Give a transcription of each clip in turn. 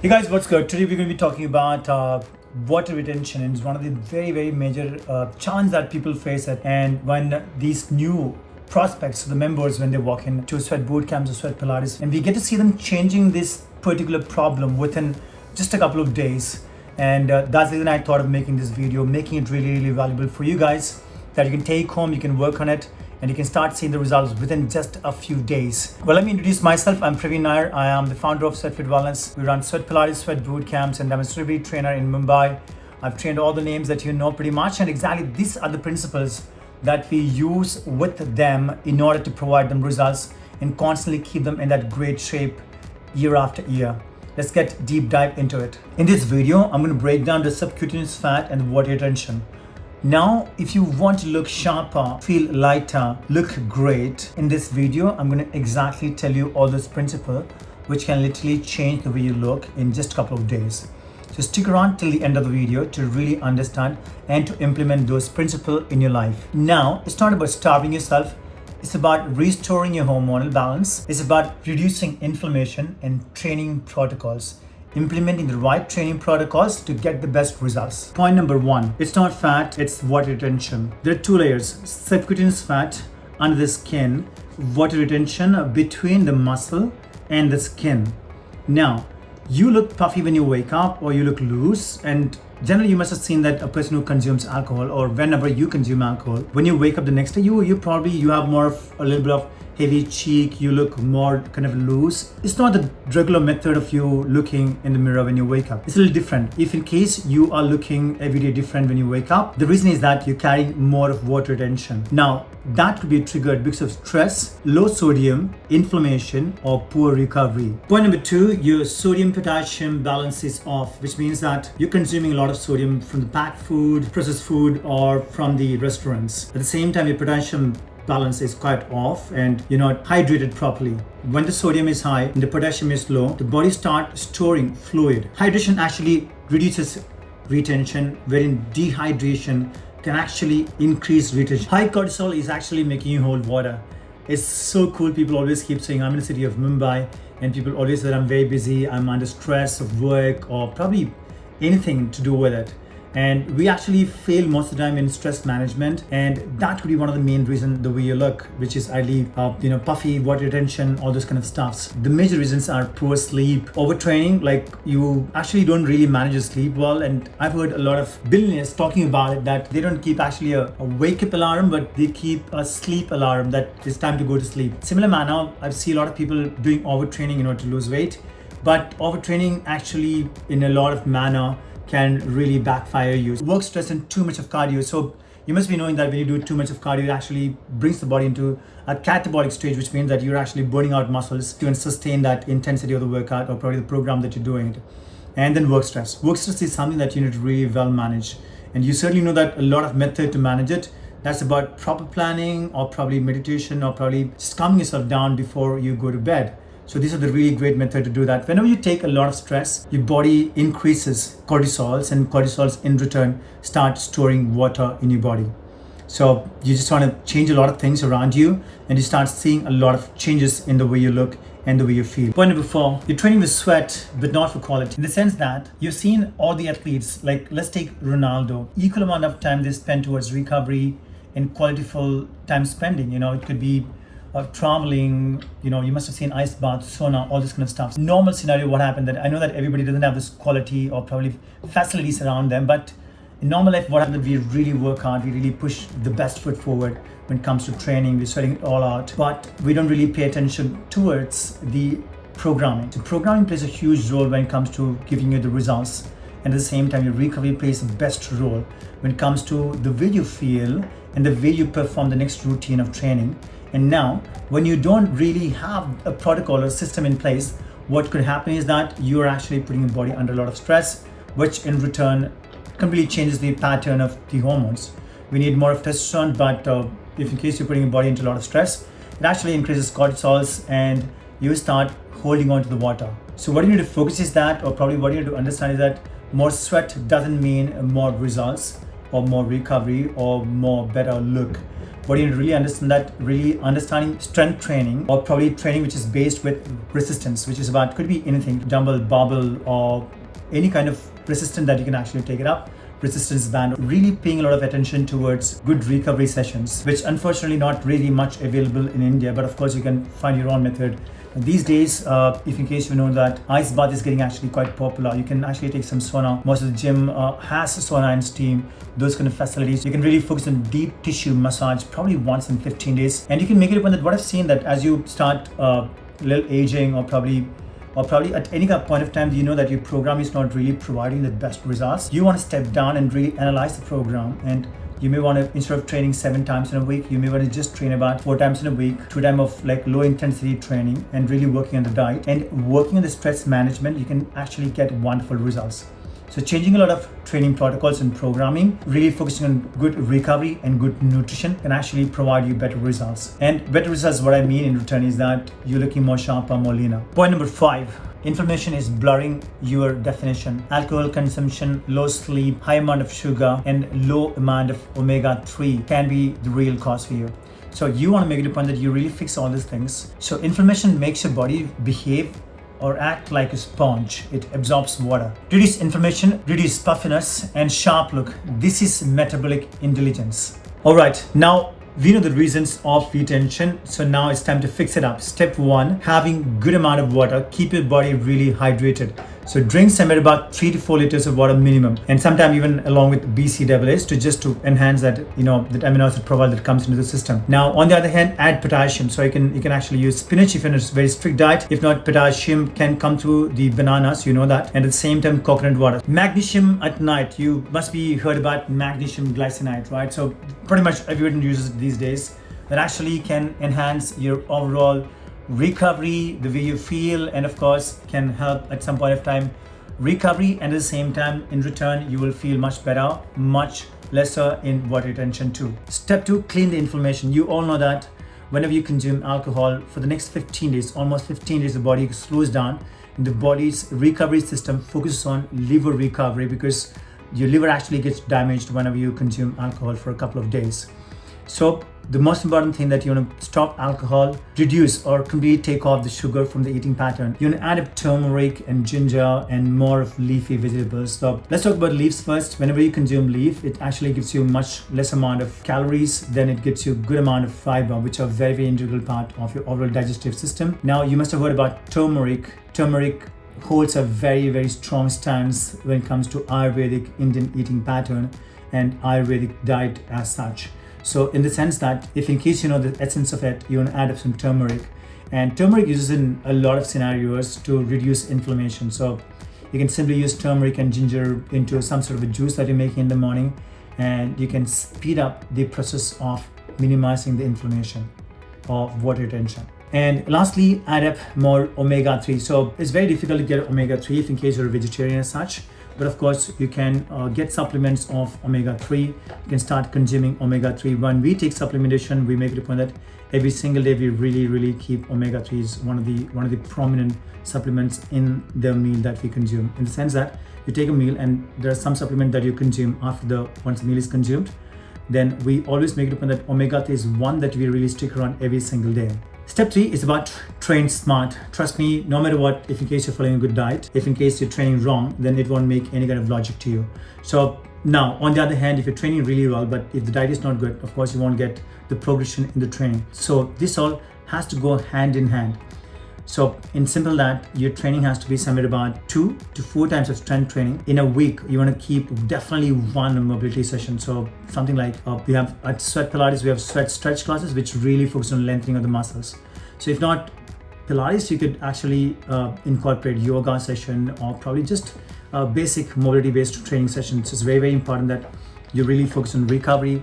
Hey guys, what's good? Today we're going to be talking about water retention. It's one of the very major challenge that people face and when these new prospects, the members, when they walk into sweat boot camps or sweat Pilates, and we get to see them changing this particular problem within just a couple of days. And that's the reason I thought of making this video, making it really valuable for you guys, that you can take home, you can work on it, and you can start seeing the results within just a few days. Well, let me introduce myself. I'm Praveen Nair. I am the founder of Sweat Fit Wellness. We run Sweat Pilates, Sweat Boot Camps, and I'm a celebrity trainer in Mumbai. I've trained all the names that you know pretty much, and exactly these are the principles that we use with them in order to provide them results and constantly keep them in that great shape year after year. Let's get deep dive into it. In this video, I'm going to break down the subcutaneous fat and the water retention. Now, if you want to look sharper, feel lighter, look great, in this video, I'm going to exactly tell you all those principles which can literally change the way you look in just a couple of days. So stick around till the end of the video to really understand and to implement those principles in your life. Now, it's not about starving yourself. It's about restoring your hormonal balance. It's about reducing inflammation and training protocols. Implementing the right training protocols to get the best results. Point number one, it's not fat, it's water retention. There are two layers: subcutaneous fat under the skin, water retention between the muscle and the skin. Now, you look puffy when you wake up, or you look loose, and generally you must have seen that a person who consumes alcohol, or whenever you consume alcohol, when you wake up the next day, you have more of a little bit of heavy cheek, you look more kind of loose. It's not the regular method of you looking in the mirror when you wake up. It's a little different. If in case you are looking every day different when you wake up, the reason is that you're carrying more of water retention. Now, that could be triggered because of stress, low sodium, inflammation, or poor recovery. Point number two, your sodium potassium balance is off, which means that you're consuming a lot of sodium from the packed food, processed food, or from the restaurants. At the same time, your potassium balance is quite off and you're not hydrated properly. When the sodium is high and the potassium is low, the body starts storing fluid. Hydration actually reduces retention, wherein dehydration can actually increase retention. High cortisol is actually making you hold water. It's so cool. People always keep saying, I'm in the city of Mumbai, and people always say I'm very busy, I'm under stress of work, or probably anything to do with it. And we actually fail most of the time in stress management, and that could be one of the main reasons the way you look, which is ideally puffy, water retention, all those kind of stuffs. The major reasons are poor sleep, overtraining, like you actually don't really manage your sleep well. And I've heard a lot of billionaires talking about it, that they don't keep actually a wake up alarm, but they keep a sleep alarm that it's time to go to sleep. Similar manner, I see a lot of people doing overtraining in order to lose weight, but overtraining actually in a lot of manner can really backfire you. Work stress and too much of cardio. So you must be knowing that when you do too much of cardio, it actually brings the body into a catabolic stage, which means that you're actually burning out muscles to sustain that intensity of the workout or probably the program that you're doing. And then work stress. Work stress is something that you need to really well manage. And you certainly know that a lot of method to manage it. That's about proper planning, or probably meditation, or probably just calming yourself down before you go to bed. So these are the really great method to do that. Whenever you take a lot of stress, your body increases cortisols, and cortisols in return start storing water in your body. So you just want to change a lot of things around you, and you start seeing a lot of changes in the way you look and the way you feel. Point number four, you're training with sweat, but not for quality. In the sense that you've seen all the athletes, like let's take Ronaldo, equal amount of time they spend towards recovery and qualityful time spending. It could be traveling, you must have seen ice bath, sauna, all this kind of stuff. Normal scenario, what happened, that I know that everybody doesn't have this quality or probably facilities around them, but in normal life, what happened, we really work hard, we really push the best foot forward when it comes to training, we're sweating it all out, but we don't really pay attention towards the programming. So programming plays a huge role when it comes to giving you the results. And at the same time, your recovery plays the best role when it comes to the way you feel and the way you perform the next routine of training. And now, when you don't really have a protocol or system in place, what could happen is that you're actually putting your body under a lot of stress, which in return completely changes the pattern of the hormones. We need more of testosterone, but if in case you're putting your body into a lot of stress, it actually increases cortisols and you start holding on to the water. So what you need to focus is that, or probably what you need to understand is that more sweat doesn't mean more results or more recovery or more better look. what you need to really understand, that really understanding strength training, or probably training which is based with resistance, which is about, could be anything, dumbbell, barbell, or any kind of resistance that you can actually take it up, resistance band. Really paying a lot of attention towards good recovery sessions, which unfortunately not really much available in India, but of course you can find your own method. These days, if in case you know that ice bath is getting actually quite popular, you can actually take some sauna. Most of the gym has sauna and steam, those kind of facilities. You can really focus on deep tissue massage probably once in 15 days. And you can make it a point that what I've seen, that as you start a little aging, or probably at any point of time, you know that your program is not really providing the best results. You want to step down and really analyze the program, and you may want to, instead of training 7 times in a week, you may want to just train about 4 times in a week, 2 times of like low intensity training, and really working on the diet and working on the stress management. You can actually get wonderful results. So changing a lot of training protocols and programming, really focusing on good recovery and good nutrition can actually provide you better results. And better results, what I mean in return is that you're looking more sharper, more leaner. Point number 5. Inflammation is blurring your definition. Alcohol consumption, low sleep, high amount of sugar, and low amount of omega-3 can be the real cause for you. So you want to make it a point that you really fix all these things. So inflammation makes your body behave or act like a sponge. It absorbs water. Reduce inflammation, reduce puffiness, and sharp look. This is metabolic intelligence. All right, now we know the reasons of retention, so now it's time to fix it up. Step 1, having good amount of water. Keep your body really hydrated. So drink somewhere about 3 to 4 liters of water minimum, and sometimes even along with BCAAs to enhance that, that amino acid profile that comes into the system. Now on the other hand, add potassium. So you can actually use spinach if it's a very strict diet. If not, potassium can come through the bananas, you know that, and at the same time coconut water. Magnesium at night. You must be heard about magnesium glycinate, right? So pretty much everyone uses it these days. That actually can enhance your overall recovery, the way you feel, and of course can help at some point of time recovery, and at the same time in return you will feel much better, much lesser in water retention too. Step 2, clean the inflammation. You all know that whenever you consume alcohol for the next 15 days, almost 15 days, the body slows down, and the body's recovery system focuses on liver recovery, because your liver actually gets damaged whenever you consume alcohol for a couple of days. So the most important thing, that you want to stop alcohol, reduce or completely take off the sugar from the eating pattern. You want to add up turmeric and ginger and more of leafy vegetables. So let's talk about leaves first. Whenever you consume leaf, it actually gives you much less amount of calories, then it gives you good amount of fiber, which are very, very integral part of your overall digestive system. Now you must have heard about turmeric. Turmeric holds a very, very strong stance when it comes to Ayurvedic Indian eating pattern and Ayurvedic diet as such. So in the sense that if in case you know the essence of it, you want to add up some turmeric. And turmeric uses in a lot of scenarios to reduce inflammation. So you can simply use turmeric and ginger into some sort of a juice that you're making in the morning, and you can speed up the process of minimizing the inflammation or water retention. And lastly, add up more omega-3. So it's very difficult to get omega-3 if in case you're a vegetarian as such. But of course, you can get supplements of omega-3. You can start consuming omega-3. When we take supplementation, we make it a point that every single day we really keep omega-3s one of the prominent supplements in the meal that we consume. In the sense that you take a meal and there are some supplement that you consume once the meal is consumed. Then we always make it a point that omega-3 is one that we really stick around every single day. Step 3 is about train smart. Trust me, no matter what, if in case you're following a good diet, if in case you're training wrong, then it won't make any kind of logic to you. So now, on the other hand, if you're training really well, but if the diet is not good, of course, you won't get the progression in the training. So this all has to go hand in hand. So in simple that, your training has to be somewhere about 2 to 4 times of strength training. In a week, you want to keep definitely one mobility session. So something like we have at Sweat Pilates, we have sweat stretch classes, which really focus on lengthening of the muscles. So if not Pilates, you could actually incorporate yoga session or probably just basic mobility based training sessions. It's very, very important that you really focus on recovery,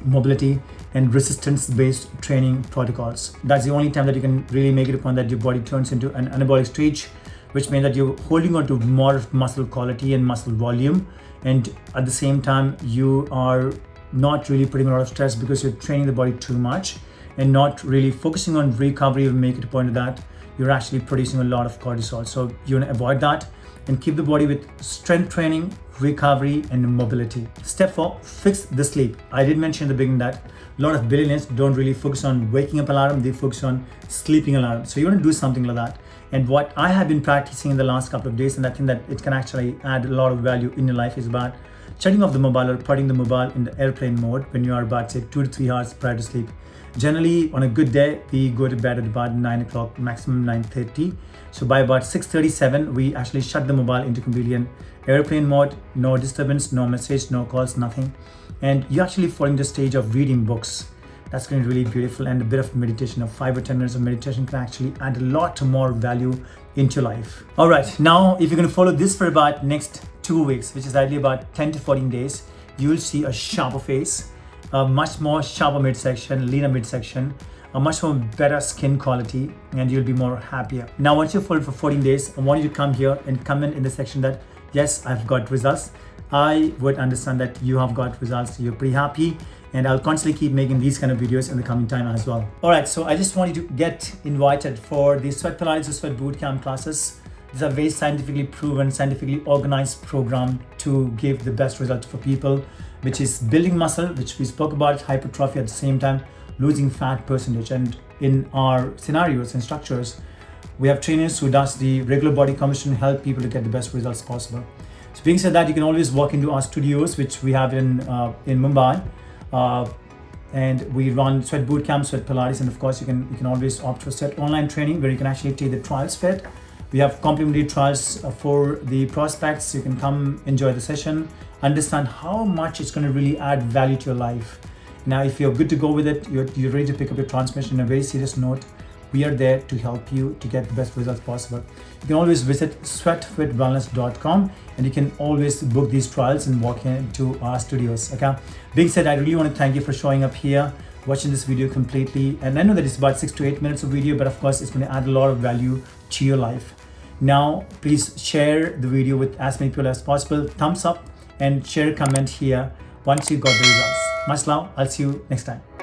mobility, and resistance-based training protocols. That's the only time that you can really make it a point that your body turns into an anabolic stage, which means that you're holding on to more of muscle quality and muscle volume, and at the same time you are not really putting a lot of stress because you're training the body too much and not really focusing on recovery will make it a point that you're actually producing a lot of cortisol. So you want to avoid that. and keep the body with strength training, recovery, and mobility. Step 4, fix the sleep. I did mention in the beginning that a lot of billionaires don't really focus on waking up alarm, they focus on sleeping alarm. So you want to do something like that. And what I have been practicing in the last couple of days, and I think that it can actually add a lot of value in your life, is about shutting off the mobile or putting the mobile in the airplane mode when you are about, say, 2 to 3 hours prior to sleep. Generally, on a good day, we go to bed at about 9 o'clock, maximum 9:30. So by about 6:37, we actually shut the mobile into completely airplane mode, no disturbance, no message, no calls, nothing. And you actually fall into the stage of reading books. That's going to be really beautiful, and a bit of meditation, of 5 or 10 minutes of meditation can actually add a lot more value into life. All right, now if you're going to follow this for about next 2 weeks, which is ideally about 10 to 14 days, you will see a sharper face, a much more sharper midsection, leaner midsection, a much more better skin quality, and you'll be more happier. Now, once you follow for 14 days, I want you to come here and comment in the section that, yes, I've got results. I would understand that you have got results, you're pretty happy, and I'll constantly keep making these kind of videos in the coming time as well. All right, so I just want you to get invited for the Sweat Pilates or Sweat Bootcamp classes. These are very scientifically proven, scientifically organized program to give the best results for people, which is building muscle, which we spoke about, hypertrophy at the same time, losing fat percentage. And in our scenarios and structures, we have trainers who does the regular body composition, help people to get the best results possible. So being said that, you can always walk into our studios, which we have in Mumbai, and we run Sweat Bootcamp, Sweat Pilates, and of course you can always opt for Sweat online training where you can actually take the trials fit. We have complimentary trials for the prospects. You can come enjoy the session, understand how much it's going to really add value to your life. Now, if you're good to go with it, you're ready to pick up your transmission on a very serious note, we are there to help you to get the best results possible. You can always visit sweatfitwellness.com, and you can always book these trials and walk into our studios. Okay. Being said, I really want to thank you for showing up here, watching this video completely. And I know that it's about 6 to 8 minutes of video, but of course it's going to add a lot of value to your life. Now, please share the video with as many people as possible. Thumbs up and share a comment here once you got the results. Much love. I'll see you next time.